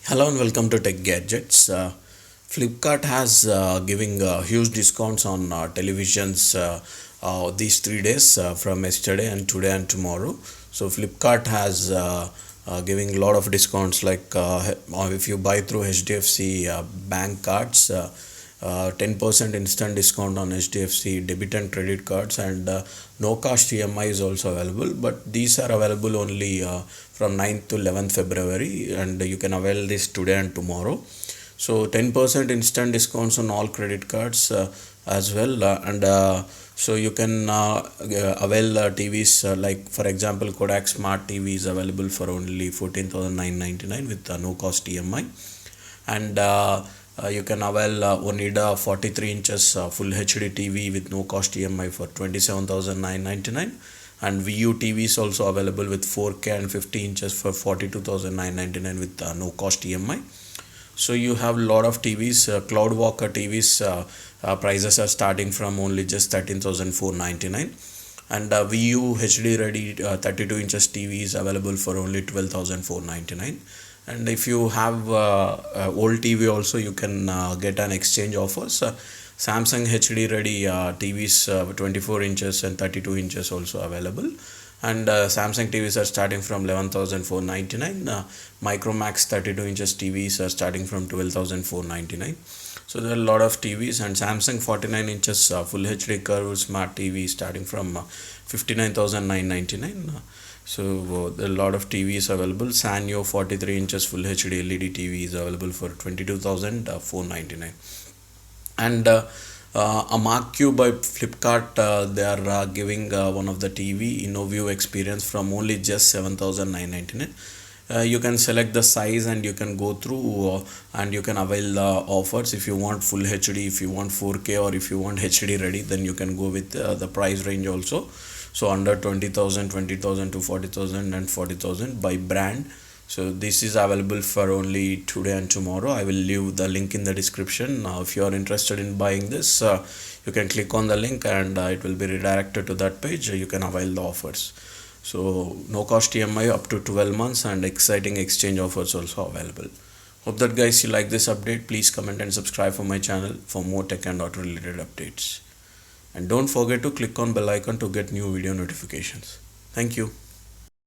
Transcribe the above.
Hello and welcome to Tech Gadgets. Flipkart has giving huge discounts on televisions these 3 days from yesterday and today and tomorrow. So Flipkart has giving a lot of discounts like if you buy through HDFC bank cards, 10% instant discount on HDFC debit and credit cards, and no cost EMI is also available, but these are available only from 9th to 11th February, and you can avail this today and tomorrow. So 10% instant discounts on all credit cards as well, and so you can avail TVs like, for example, Kodak Smart TV is available for only 14,999 with no cost EMI, and you can avail Onida 43 inches full HD TV with no cost EMI for 27,999, and VU TV is also available with 4K and 50 inches for 42,999 with no cost EMI. So you have a lot of TVs. Cloudwalker TVs prices are starting from only just 13,499, and VU HD ready 32 inches TV is available for only 12,499. And if you have old TV also, you can get an exchange offers. Samsung HD ready TVs 24 inches and 32 inches also available, and Samsung TVs are starting from 11,499. Micromax 32 inches TVs are starting from 12,499. So there are a lot of TVs, and Samsung 49 inches full HD curved smart TV starting from 59,999. So there are a lot of TVs available. Sanyo 43 inches full HD LED TV is available for 22,499. And a Mark Q by Flipkart, they are giving one of the TV InnoView experience from only just 7,999. You can select the size and you can go through and you can avail the offers. If you want full HD, if you want 4K, or if you want HD ready, then you can go with the price range also. So under 20,000, 20,000 to 40,000 and 40,000 by brand. So this is available for only today and tomorrow. I will leave the link in the description. Now if you are interested in buying this, you can click on the link and it will be redirected to that page. You can avail the offers. So no cost EMI up to 12 months and exciting exchange offers also available. Hope that guys you like this update. Please comment and subscribe for my channel for more tech and auto related updates. And don't forget to click on bell icon to get new video notifications. Thank you.